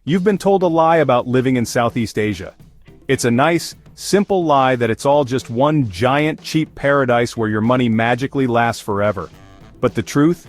You've been told a lie about living in Southeast Asia. It's a nice, simple lie that it's all just one giant cheap paradise where your money magically lasts forever. But the truth?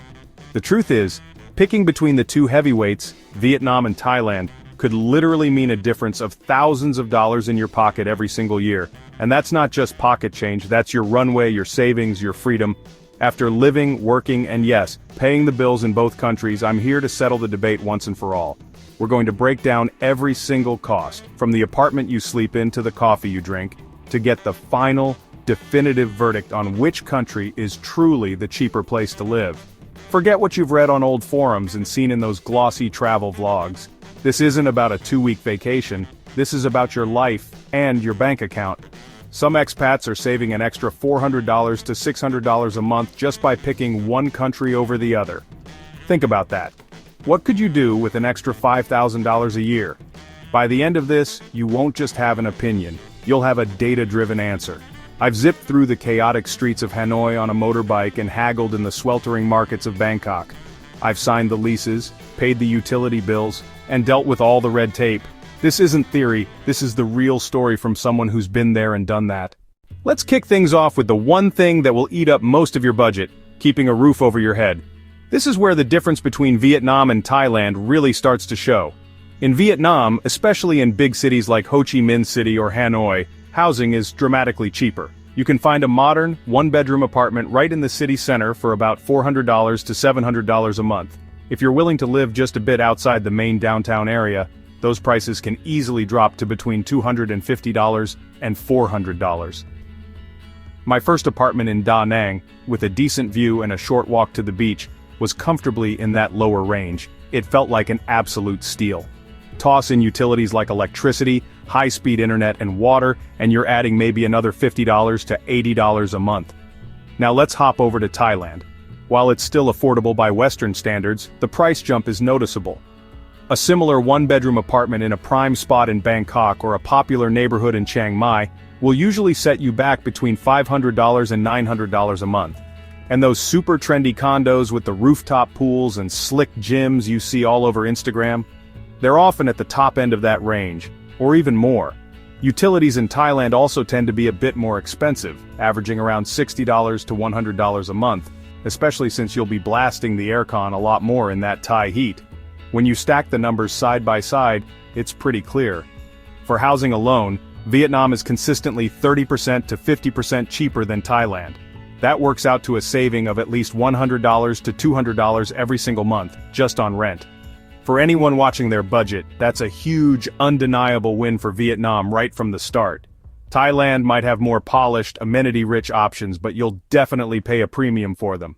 The truth is, picking between the two heavyweights, Vietnam and Thailand, could literally mean a difference of thousands of dollars in your pocket every single year. And that's not just pocket change, that's your runway, your savings, your freedom. After living, working, and yes, paying the bills in both countries, I'm here to settle the debate once and for all. We're going to break down every single cost, from the apartment you sleep in to the coffee you drink, to get the final, definitive verdict on which country is truly the cheaper place to live. Forget what you've read on old forums and seen in those glossy travel vlogs. This isn't about a 2-week vacation, this is about your life and your bank account. Some expats are saving an extra $400 to $600 a month just by picking one country over the other. Think about that. What could you do with an extra $5,000 a year? By the end of this, you won't just have an opinion, you'll have a data-driven answer. I've zipped through the chaotic streets of Hanoi on a motorbike and haggled in the sweltering markets of Bangkok. I've signed the leases, paid the utility bills, and dealt with all the red tape. This isn't theory, this is the real story from someone who's been there and done that. Let's kick things off with the one thing that will eat up most of your budget, keeping a roof over your head. This is where the difference between Vietnam and Thailand really starts to show. In Vietnam, especially in big cities like Ho Chi Minh City or Hanoi, housing is dramatically cheaper. You can find a modern, one-bedroom apartment right in the city center for about $400 to $700 a month. If you're willing to live just a bit outside the main downtown area, those prices can easily drop to between $250 and $400. My first apartment in Da Nang, with a decent view and a short walk to the beach, was comfortably in that lower range. It felt like an absolute steal. Toss in utilities like electricity, high-speed internet and water, and you're adding maybe another $50 to $80 a month. Now let's hop over to Thailand. While it's still affordable by Western standards, the price jump is noticeable. A similar one-bedroom apartment in a prime spot in Bangkok or a popular neighborhood in Chiang Mai will usually set you back between $500 and $900 a month. And those super trendy condos with the rooftop pools and slick gyms you see all over Instagram, they're often at the top end of that range, or even more. Utilities in Thailand also tend to be a bit more expensive, averaging around $60 to $100 a month, especially since you'll be blasting the aircon a lot more in that Thai heat. When you stack the numbers side by side, it's pretty clear. For housing alone, Vietnam is consistently 30% to 50% cheaper than Thailand. That works out to a saving of at least $100 to $200 every single month, just on rent. For anyone watching their budget, that's a huge, undeniable win for Vietnam right from the start. Thailand might have more polished, amenity-rich options, but you'll definitely pay a premium for them.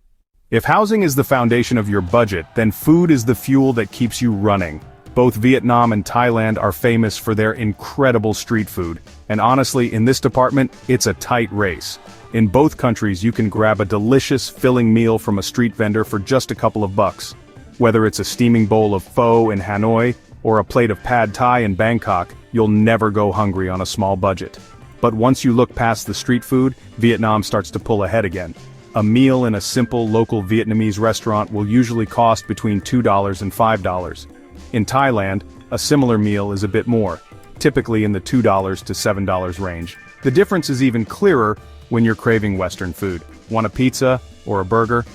If housing is the foundation of your budget, then food is the fuel that keeps you running. Both Vietnam and Thailand are famous for their incredible street food, and honestly, in this department, it's a tight race. In both countries, you can grab a delicious, filling meal from a street vendor for just a couple of bucks. Whether it's a steaming bowl of pho in Hanoi, or a plate of pad thai in Bangkok, you'll never go hungry on a small budget. But once you look past the street food, Vietnam starts to pull ahead again. A meal in a simple local Vietnamese restaurant will usually cost between $2 and $5. In Thailand, a similar meal is a bit more, typically in the $2 to $7 range. The difference is even clearer when you're craving Western food. Want a pizza or a burger?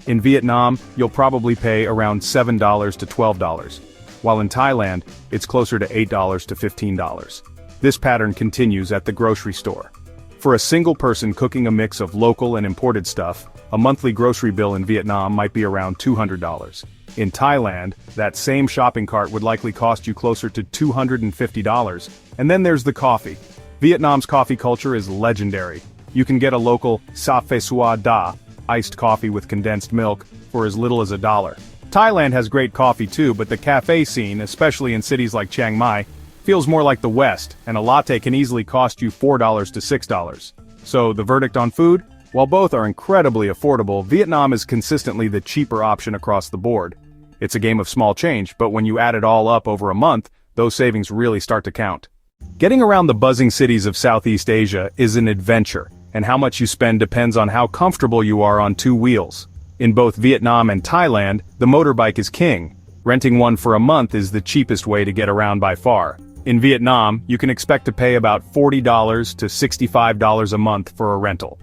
In Vietnam, you'll probably pay around $7 to $12, while in Thailand, it's closer to $8 to $15. This pattern continues at the grocery store. For a single person cooking a mix of local and imported stuff, a monthly grocery bill in Vietnam might be around $200. In Thailand, that same shopping cart would likely cost you closer to $250. And then there's the coffee. Vietnam's coffee culture is legendary. You can get a local sa phê sua da, iced coffee with condensed milk, for as little as $1. Thailand has great coffee too, but the cafe scene, especially in cities like Chiang Mai, feels more like the West, and a latte can easily cost you $4 to $6. So the verdict on food? While both are incredibly affordable, Vietnam is consistently the cheaper option across the board. It's a game of small change, but when you add it all up over a month, those savings really start to count. Getting around the buzzing cities of Southeast Asia is an adventure, and how much you spend depends on how comfortable you are on two wheels. In both Vietnam and Thailand, the motorbike is king. Renting one for a month is the cheapest way to get around by far. In Vietnam, you can expect to pay about $40 to $65 a month for a rental.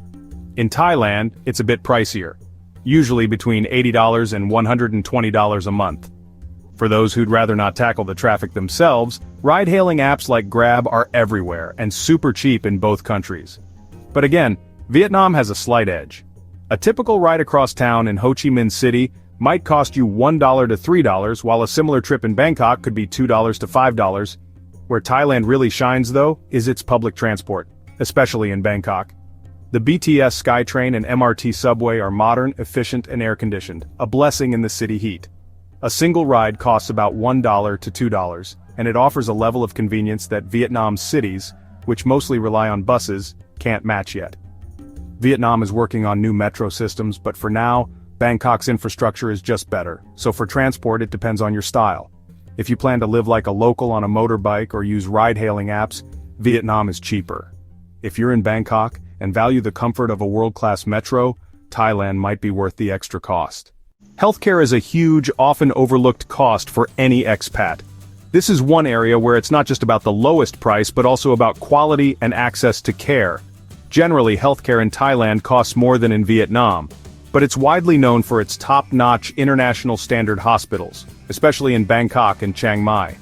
In Thailand, it's a bit pricier, usually between $80 and $120 a month. For those who'd rather not tackle the traffic themselves, ride-hailing apps like Grab are everywhere and super cheap in both countries. But again, Vietnam has a slight edge. A typical ride across town in Ho Chi Minh City might cost you $1 to $3, while a similar trip in Bangkok could be $2 to $5. Where Thailand really shines, though, is its public transport, especially in Bangkok. The BTS SkyTrain and MRT subway are modern, efficient, and air-conditioned, a blessing in the city heat. A single ride costs about $1 to $2, and it offers a level of convenience that Vietnam's cities, which mostly rely on buses, can't match yet. Vietnam is working on new metro systems, but for now, Bangkok's infrastructure is just better, so for transport it depends on your style. If you plan to live like a local on a motorbike or use ride-hailing apps, Vietnam is cheaper. If you're in Bangkok and value the comfort of a world-class metro, Thailand might be worth the extra cost. Healthcare is a huge, often overlooked cost for any expat. This is one area where it's not just about the lowest price but also about quality and access to care. Generally, healthcare in Thailand costs more than in Vietnam, but it's widely known for its top-notch international standard hospitals, especially in Bangkok and Chiang Mai.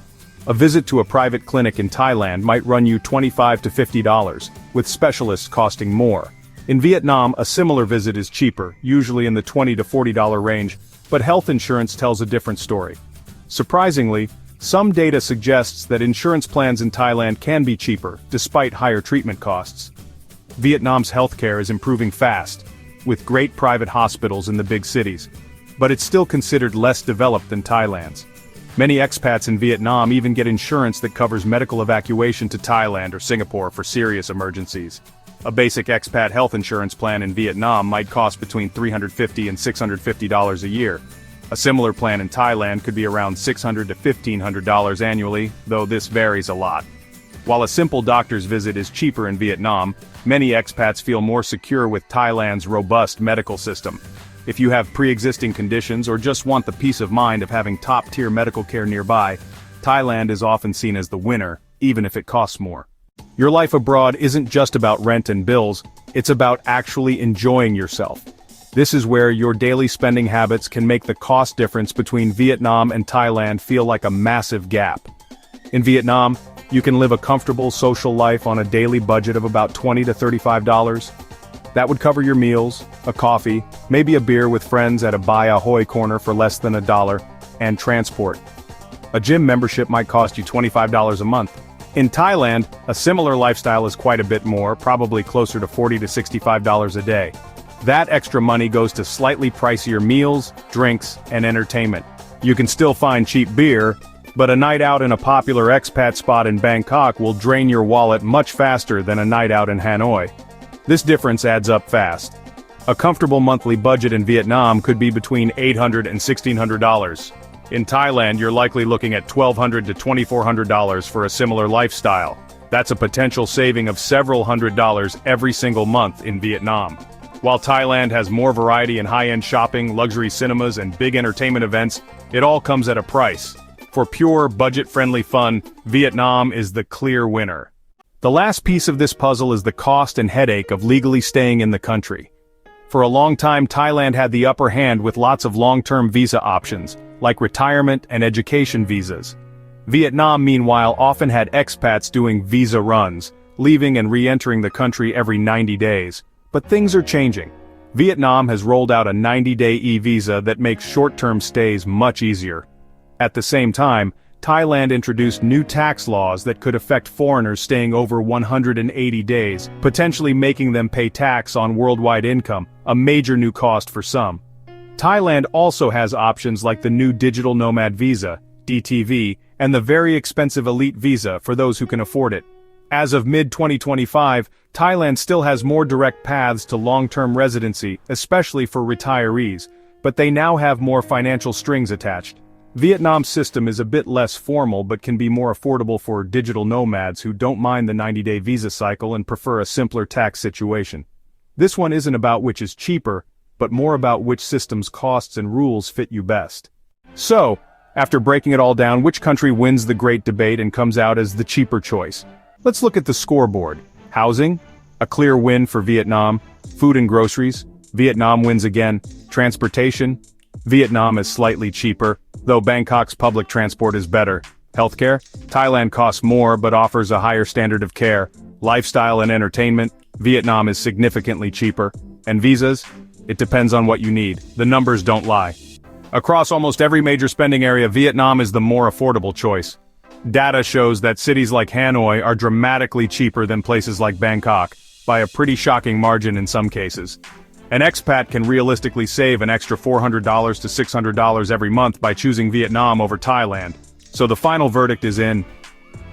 A visit to a private clinic in Thailand might run you $25 to $50, with specialists costing more. In Vietnam, a similar visit is cheaper, usually in the $20 to $40 range, but health insurance tells a different story. Surprisingly, some data suggests that insurance plans in Thailand can be cheaper, despite higher treatment costs. Vietnam's healthcare is improving fast, with great private hospitals in the big cities, but it's still considered less developed than Thailand's. Many expats in Vietnam even get insurance that covers medical evacuation to Thailand or Singapore for serious emergencies. A basic expat health insurance plan in Vietnam might cost between $350 and $650 a year. A similar plan in Thailand could be around $600 to $1,500 annually, though this varies a lot. While a simple doctor's visit is cheaper in Vietnam, many expats feel more secure with Thailand's robust medical system. If you have pre-existing conditions or just want the peace of mind of having top-tier medical care nearby, Thailand is often seen as the winner, even if it costs more. Your life abroad isn't just about rent and bills, it's about actually enjoying yourself. This is where your daily spending habits can make the cost difference between Vietnam and Thailand feel like a massive gap. In Vietnam, you can live a comfortable social life on a daily budget of about $20 to $35. That would cover your meals, a coffee, maybe a beer with friends at a Bai Ahoy corner for less than $1, and transport. A gym membership might cost you $25 a month. In Thailand, a similar lifestyle is quite a bit more, probably closer to $40 to $65 a day. That extra money goes to slightly pricier meals, drinks, and entertainment. You can still find cheap beer, but a night out in a popular expat spot in Bangkok will drain your wallet much faster than a night out in Hanoi. This difference adds up fast. A comfortable monthly budget in Vietnam could be between $800 and $1,600. In Thailand, you're likely looking at $1,200 to $2,400 for a similar lifestyle. That's a potential saving of several $100s every single month in Vietnam. While Thailand has more variety in high-end shopping, luxury cinemas, and big entertainment events, it all comes at a price. For pure, budget-friendly fun, Vietnam is the clear winner. The last piece of this puzzle is the cost and headache of legally staying in the country. For a long time, Thailand had the upper hand with lots of long-term visa options, like retirement and education visas. Vietnam, meanwhile, often had expats doing visa runs, leaving and re-entering the country every 90 days. But things are changing. Vietnam has rolled out a 90-day e-visa that makes short-term stays much easier. At the same time, Thailand introduced new tax laws that could affect foreigners staying over 180 days, potentially making them pay tax on worldwide income, a major new cost for some. Thailand also has options like the new Digital Nomad Visa, DTV, and the very expensive Elite Visa for those who can afford it. As of mid-2025, Thailand still has more direct paths to long-term residency, especially for retirees, but they now have more financial strings attached. Vietnam's system is a bit less formal but can be more affordable for digital nomads who don't mind the 90-day visa cycle and prefer a simpler tax situation. This one isn't about which is cheaper, but more about which system's costs and rules fit you best. So, After breaking it all down, which country wins the great debate and comes out as the cheaper choice? Let's look at the scoreboard. Housing? A clear win for Vietnam. Food and groceries? Vietnam wins again. Transportation? Vietnam is slightly cheaper, though Bangkok's public transport is better. Healthcare? Thailand costs more but offers a higher standard of care. Lifestyle and entertainment? Vietnam is significantly cheaper. And visas? It depends on what you need. The numbers don't lie. Across almost every major spending area, Vietnam is the more affordable choice. Data shows that cities like Hanoi are dramatically cheaper than places like Bangkok, by a pretty shocking margin in some cases. An expat can realistically save an extra $400 to $600 every month by choosing Vietnam over Thailand. So the final verdict is in.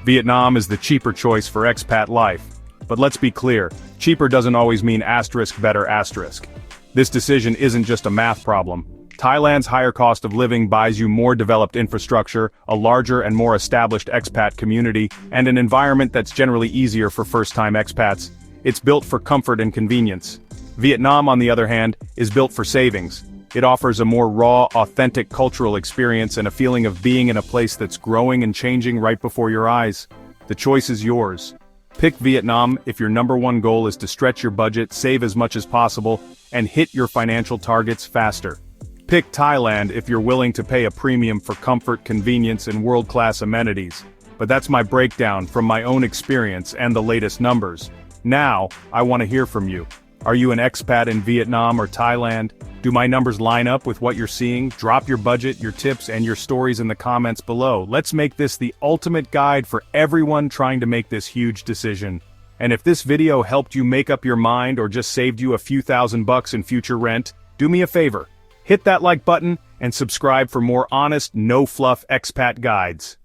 Vietnam is the cheaper choice for expat life. But let's be clear, cheaper doesn't always mean asterisk better asterisk. This decision isn't just a math problem. Thailand's higher cost of living buys you more developed infrastructure, a larger and more established expat community, and an environment that's generally easier for first-time expats. It's built for comfort and convenience. Vietnam, on the other hand, is built for savings. It offers a more raw, authentic cultural experience and a feeling of being in a place that's growing and changing right before your eyes. The choice is yours. Pick Vietnam if your number one goal is to stretch your budget, save as much as possible, and hit your financial targets faster. Pick Thailand if you're willing to pay a premium for comfort, convenience, and world-class amenities. But that's my breakdown from my own experience and the latest numbers. Now, I want to hear from you. Are you an expat in Vietnam or Thailand? Do my numbers line up with what you're seeing? Drop your budget, your tips, and your stories in the comments below. Let's make this the ultimate guide for everyone trying to make this huge decision. And if this video helped you make up your mind or just saved you a few $1,000 in future rent, do me a favor. Hit that like button and subscribe for more honest, no-fluff expat guides.